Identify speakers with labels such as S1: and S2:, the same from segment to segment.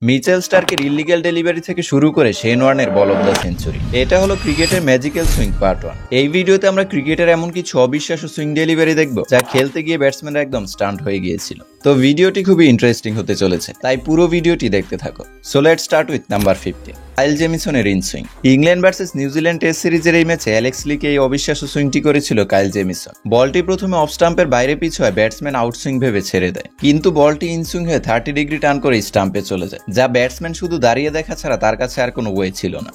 S1: Mitchell স্টার্কের illegal delivery থেকে শুরু করে শেন ওয়ার্নের বল অফ দ্য সেঞ্চুরি। এটা হলো ক্রিকেটের ম্যাজিক্যাল সুইং পার্ট 1। এই ভিডিওতে আমরা ক্রিকেটের এমন কিছু অবিশ্বাস্য সুইং ডেলিভারি দেখব যা খেলতে গিয়ে ব্যাটসম্যানরা একদম স্টান্ট হয়ে গিয়েছিল। তো ভিডিওটি খুবই ইন্টারেস্টিং হতে চলেছে, তাই পুরো ভিডিওটি দেখতে থাকো। So let's start with number 15, Kyle জেমিসনের in swing. England versus New Zealand test সিরিজের এই ম্যাচে অ্যালেক্স লিকে এই অবিশ্বাস্য সুইংটি করেছিল কাইল জেমিসন। বলটি প্রথমে অফ স্টাম্পের বাইরে পিছ হয় ব্যাটসম্যান আউট সুইং ভেবে ছেড়ে দেয়, কিন্তু বলটি ইন সুইং হয়ে 30 ডিগ্রি টার্ন করে স্টাম্পে চলে যায়, যা ব্যাটসম্যান শুধু দাঁড়িয়ে দেখা ছাড়া তার কাছে আর কোনো ওয়ে ছিল না।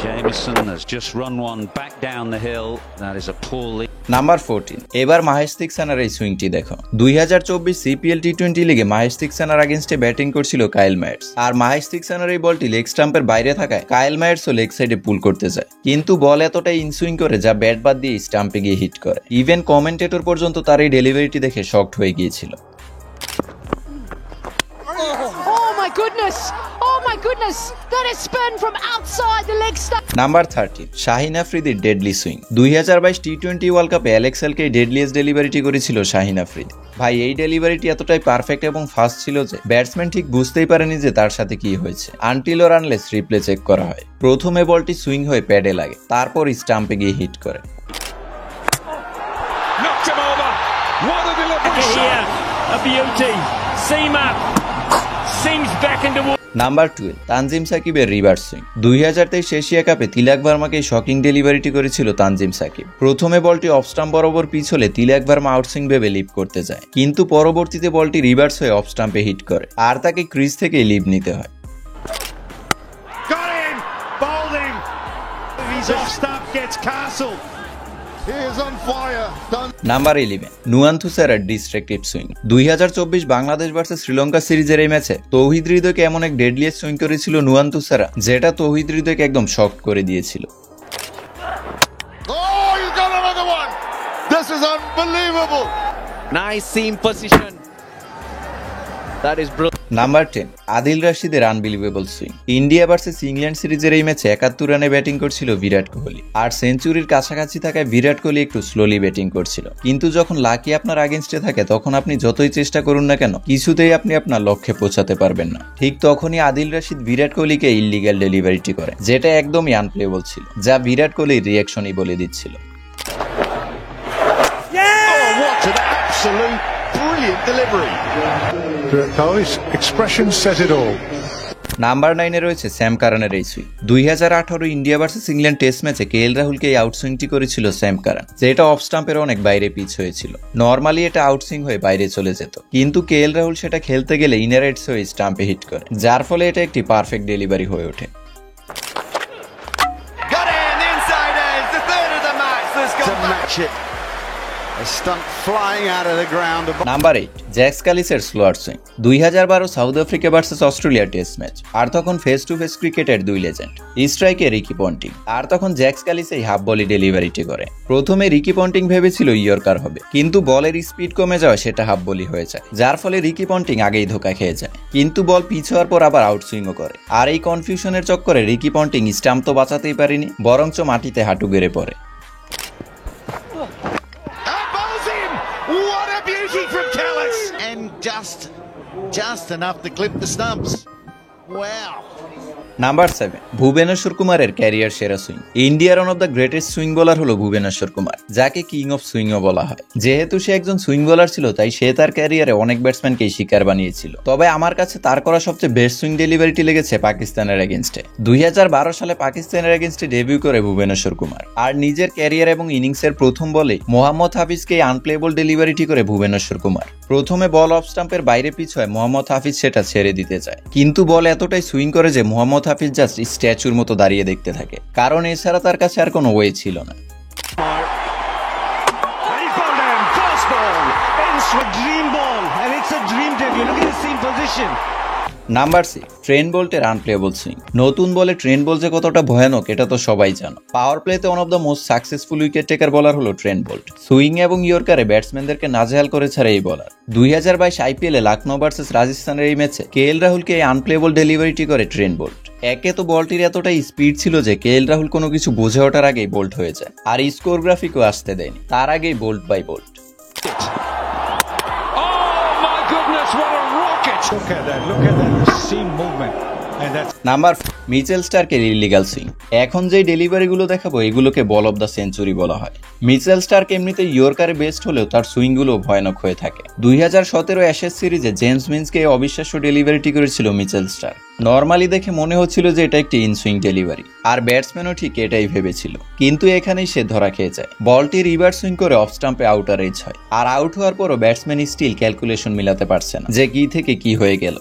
S2: Jamieson has just run one back down the hill. That is a poor lead.
S1: Number 14, এবার মাহেশ তিক্সানার এই সুইংটি দেখো। 2024 সিপিএল টি20 লিগে মাহেশ তিক্সানার আগেইনস্টে ব্যাটিং করছিল কাইল মায়ার্স, আর মাহেশ তিক্সানার এই বলটি লেগ স্টাম্পের বাইরে থাকায় কাইল মায়ার্সও লেগ সাইডে পুল করতে যায়, কিন্তু বল এতটাই ইনসুইং করে যা ব্যাট বাদ দিয়ে স্টাম্পে গিয়ে হিট করে। ইভেন কমেন্টেটর পর্যন্ত তার এই ডেলিভারিটি দেখে শকড হয়ে গিয়েছিল।
S3: That is spun from outside the leg stump.
S1: Number 13, Shaheen আফ্রিদির ডেডলি সুইং। 2022 টি20 ওয়ার্ল্ড কাপে অ্যালেক্স হেলকে ডেডলিয়েস্ট ডেলিভারিটি করেছিল শাহিন আফ্রিদি। ভাই, এই ডেলিভারিটি এতটাই পারফেক্ট এবং ফাস্ট ছিল যে ব্যাটসম্যান ঠিক বুঝতেই পারেনি যে তার সাথে কি হয়েছে, until or unless replay check করা হয়। প্রথমে বলটি সুইং হয়ে প্যাডে লাগে, তারপর স্টাম্পে গিয়ে হিট করে। নাম্বার 12, তানজিম সাকিবের রিভার্স সুইং। 2023 এশিয়া কাপে তিলক ভার্মাকে শকিং ডেলিভারিটি করেছিল তানজিম সাকিব। প্রথমে বলটি অফ স্টাম্প বরাবর পিচ হলে তিলক ভার্মা আউট সুইং ভেবে লিভ করতে যায়, কিন্তু পরবর্তীতে বলটি রিভার্স হয়ে অফ স্টাম্পে হিট করে, আর তাকে ক্রিজ থেকে লিভ নিতে হয়। নাম্বার 11, নুয়ান থুসারার destructive swing. 2024 Bangladesh versus Sri Lanka সিরিজের এই ম্যাচে তৌহিদ হৃদয়কে এমন এক ডেডলিয়েস্ট সুইং করেছিল নুয়ান থুসারা, যেটা তৌহিদ হৃদয়কে একদম শকড করে দিয়েছিল। নাম্বার 10, আদিল রাশিদের unbelievable swing. India versus England সিরিজের এই ম্যাচে 71 রানে ব্যাটিং করছিল বিরাট কোহলি, আর সেঞ্চুরির কাছাকাছি থাকায় বিরাট কোহলি একটু স্লোলি ব্যাটিং করছিল। কিন্তু যখন লাকি আপনার আগেনস্টে থাকে তখন আপনি যতই চেষ্টা করুন না কেন কিছুতেই আপনি আপনার লক্ষ্যে পৌঁছাতে পারবেন না। ঠিক তখনই আদিল রাশিদ বিরাট কোহলিকে ইল্লিগাল ডেলিভারিটি করে, যেটা একদমই আনপ্লেবল ছিল, যা বিরাট কোহলির রিয়াকশনই বলে দিচ্ছিল। নাম্বার 9 রয়েছে স্যাম কারানের এই swing. 2018 India versus England test ম্যাচে কেএল রাহুলকে এই আউট সুইংটি করেছিল স্যাম কারান, যেটা অফ স্টাম্পের অনেক বাইরে পিচ হয়েছিল। নর্মালি এটা আউট সুইং হয়ে বাইরে চলে যেত, কিন্তু কেএল রাহুল সেটা খেলতে গেলে ইনার এডস হয়ে স্টাম্পে হিট করে, যার ফলে এটা একটি পারফেক্ট ডেলিভারি হয়ে ওঠে। নাম্বার 8, জ্যাক্স কালিসের slower swing. 2012 South Africa versus Australia Test match, আর তখন ফেস টু ফেস ক্রিকেটের দুই লেজেন্ড, স্ট্রাইকে রিকি পন্টিং, আর তখন জ্যাক্স কালিস এই হাফ বলি ডেলিভারিটি করে। প্রথমে রিকি পন্টিং ভেবেছিল ইয়র্কার হবে, কিন্তু বলের স্পিড কমে যাওয়া সেটা হাফ বলি হয়ে যায়, যার ফলে রিকি পন্টিং আগেই ধোকা খেয়ে যায়, কিন্তু বল পিছ হওয়ার পর আবার আউট সুইংও করে। আর এই কনফিউশনের চক্করে রিকি পন্টিং স্টাম্প তো বাঁচাতেই পারেনি, বরঞ্চ মাটিতে হাঁটু গেড়ে পড়ে।
S4: Just enough to clip the stumps. Wow.
S1: Number 7, Bhubaneswar কুমারের ক্যারিয়ার সেরা সুইং। ইন্ডিয়ার one of the greatest swing bowler হলো ভুবনেশ্বর কুমার, যাকে কিং অফ সুইংও বলা হয়। যেহেতু সে একজন সুইং বোলার ছিল, তাই সে তার ক্যারিয়ারে অনেক ব্যাটসম্যানকেই শিকার বানিয়েছিল। তবে আমার কাছে তার করা সবচেয়ে বেস্ট সুইং ডেলিভারিটি লেগেছে পাকিস্তানের এগেইনস্টে। 2012 সালে পাকিস্তানের এগেইনস্টে ডেবিউ করে ভুবনেশ্বর কুমার, আর নিজের ক্যারিয়ার এবং ইনিংসের প্রথম বলে মোহাম্মদ হাফিজকে আনপ্লেবল ডেলিভারিটি করে ভুবনেশ্বর কুমার। প্রথমে বল অফ স্টাম্পের বাইরে পিছ হয়, মোহাম্মদ হাফিজ সেটা ছেড়ে দিতে চায়, কিন্তু বল এতটাই সুইং করে যে মোহাম্মদ হাফিজ জাস্ট স্ট্যাচুর মতো দাঁড়িয়ে দেখতে থাকে, কারণ এছাড়া তার কাছে আর কোনো ওয়ে ছিল না। নাম্বার 6, ট্রেন্ট বোল্টের আনপ্লেবল সুইং। নতুন বলে ট্রেন্ট বোল্ট যে কতটা ভয়ানক এটা তো সবাই জানো। পাওয়ার প্লেতে one of the most successful wicket taker বলার হলো ট্রেন্ট বোল্ট। সুইং এবং ইয়র্কারে ব্যাটসম্যানদেরকে নাজেহাল করে ছাড়ে এই বলার। 2022 আইপিএলে লখনৌ ভার্সেস রাজস্থানের এই ম্যাচে কেএল রাহুলকে এই আনপ্লেবল ডেলিভারিটি করে ট্রেন্ট বোল্ট। একে তো বলটির এতটাই স্পিড ছিল যে কেএল রাহুল কোনো কিছু বুঝে ওঠার আগেই বোল্ট হয়ে যায়, আর স্কোর গ্রাফিকও আসতে দেয়নি, তার আগেই bowled by Boult.
S5: Look at that seam movement. And that's
S1: number Mitchell স্টার্কের ইলিগাল সুইং। এখন যেই ডেলিভারিগুলো দেখাবো এগুলোকে বল অফ দ্য সেঞ্চুরি বলা হয়। মিচেল স্টার্ক এমনিতে ইয়র্কারে বেস্ট হলেও তার সুইংগুলো ভয়ানক হয়ে থাকে। 2017 অ্যাশেজ সিরিজে জেমস মিন্সকে অবিশ্বাস্য ডেলিভারিটি করেছিল মিচেল স্টার্ক। নর্মালি দেখে মনে হচ্ছিল যে এটা একটি ইনসুইং ডেলিভারি, আর ব্যাটসম্যানও ঠিক এটাই ভেবেছিল, কিন্তু এখানেই সে ধরা খেয়ে যায়। বলটি রিভার্স সুইং করে অফ স্টাম্পে আউটার এজ হয়, আর আউট হওয়ার পরও ব্যাটসম্যান স্টিল ক্যালকুলেশন মিলাতে পারছে না যে কি থেকে কি হয়ে গেল।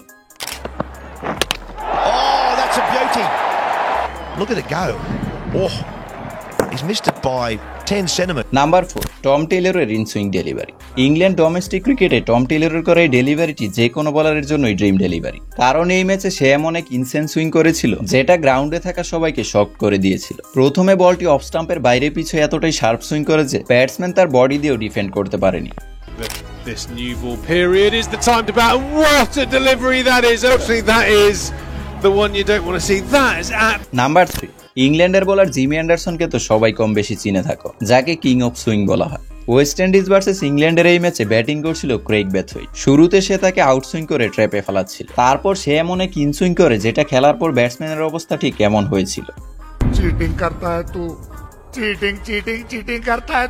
S4: That's a beauty. Look at it go. Oh, he's missed it by 10 centimeters.
S1: Number 4 Tom টেলরের ইনসুইং ডেলিভারি। ইংল্যান্ড ডোমেস্টিক ক্রিকেটে টম টেলরের করা এই ডেলিভারিটি যে কোনো বলারের জন্যই ড্রিম ডেলিভারি, কারণ এই ম্যাচে সে এমন এক ইনসেন্স সুইং করেছিল যেটা গ্রাউন্ডে থাকা সবাইকে শক করে দিয়েছিল। প্রথমে বলটি অফ স্টাম্পের বাইরে পিছু এতটাই শার্প সুইং করে যে ব্যাটসম্যান তার বডি দিয়েও ডিফেন্ড করতে পারেনি।
S6: This new ball period is the time to bat. What a delivery that is! Absolutely, that is the one you don't want to see. That is
S1: number 3 ইংল্যান্ডের bowler Jimmy অ্যান্ডারসনকে তো সবাই কম বেশি চিনে থাকো, যাকে কিং অফ সুইং বলা হয়। West Indies versus ইংল্যান্ডের এই ম্যাচে ব্যাটিং করছিল ক্রেইগ বেথওয়ে। শুরুতে সে তাকে আউট সুইং করে ট্র্যাপে ফেলাচ্ছিল, তারপর সে এমন এক ইন সুইং করে যেটা খেলার পর ব্যাটসম্যানের অবস্থা ঠিক এমন হয়েছিল।
S7: चीटिंग करता है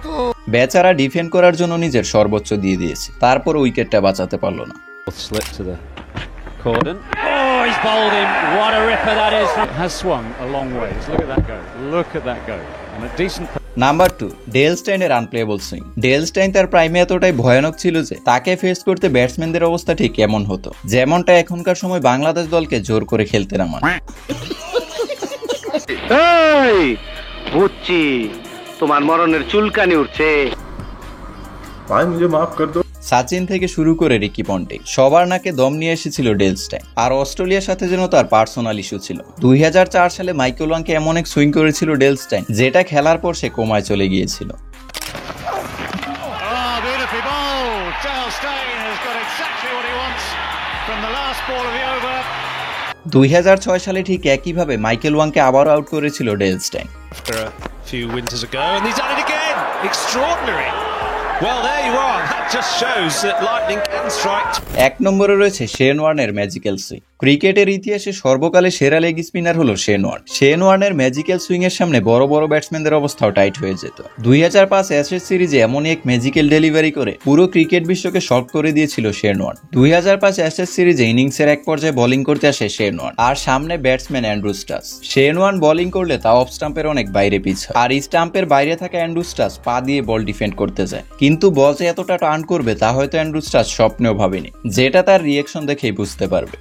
S7: तू।
S1: বেচারা ডিফেন্ড করার জন্য নিজের সর্বোচ্চ দিয়ে দিয়েছে, তারপর উইকেটটা বাঁচাতে পারলো না।
S2: Slip to the cordon. Oh, he's bowled him. What a ripper that is. Has swung a long ways. Look at that go. Look at that go. And a decent.
S1: Number 2 Dale স্টাইনের unplayable swing. Dale Steyn তার প্রাইমে এতটাই ভয়ানক ছিল যে তাকে face করতে ব্যাটসম্যানদের অবস্থা ঠিক কেমন হতো, যেমনটা এখনকার সময় বাংলাদেশ দলকে জোর করে খেলতে নামান।
S8: বুঝছি তোমার মরণের চুলকানি উঠছে।
S9: ভাই মুঝে মাফ কর দো।
S1: সাচিন থেকে শুরু করে রিকি পন্টিং সবার নাকে দম নিয়ে এসেছিল ডেল স্টাইন, আর অস্ট্রেলিয়ার সাথে যেন তার পার্সোনাল ইস্যু ছিল। 2004 সালে মাইকেল ওয়াংকে এমন এক সুইং করেছিল ডেল স্টাইন যেটা খেলার পর সে কোমায় চলে গিয়েছিল। 2006 সালে ঠিক একইভাবে মাইকেল ওয়াংকে আবারও আউট করেছিল Dale Steyn.
S6: After a few winters ago, and he's done it again. Extraordinary. Well, there you are. That just shows that lightning can strike.
S1: এক নম্বরে রয়েছে শেন ওয়ার্নের ম্যাজিক্যাল সুইং। ক্রিকেটের ইতিহাসে সর্বকালে সেরা লেগ স্পিনার হলো শেন ওয়ার্ন। শেন ওয়ার্নের ম্যাজিক্যাল সুইং এর সামনে বড় বড় ব্যাটসম্যানদের অবস্থাও টাইট হয়ে যেত। 2005 অ্যাশেজ সিরিজে এমনই এক ম্যাজিক্যাল ডেলিভারি করে পুরো ক্রিকেট বিশ্বকে শক করে দিয়েছিল শেন ওয়ার্ন। 2005 অ্যাশেজ সিরিজে ইনিংসের এক পর্যায়ে বোলিং করতে আসে শেন ওয়ার্ন, আর সামনে batsman Andrew Strauss. Shane Warne bowling করলে তা অফ স্টাম্পের অনেক বাইরে পিচ হয়, আর স্টাম্পের বাইরে থাকা অ্যান্ড্রু স্টাস পা দিয়ে বল ডিফেন্ড করতে যায়, কিন্তু বল যে এতটা টার্ন করবে তা হয়তো অ্যান্ড্রু স্টাস স্বপ্নেও ভাবেনি, যেটা তার রিয়েকশন দেখেই বুঝতে পারবে।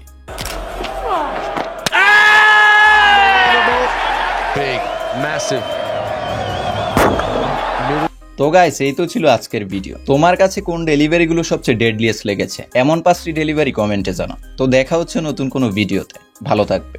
S1: তো গাইস, এই তো ছিল আজকের ভিডিও। তোমার কাছে কোন ডেলিভারিগুলো সবচেয়ে ডেডলিয়েস্ট লেগেছে এমন 5টি ডেলিভারি কমেন্টে জানাও। তো দেখা হচ্ছে নতুন কোনো ভিডিওতে। ভালো থাকবে।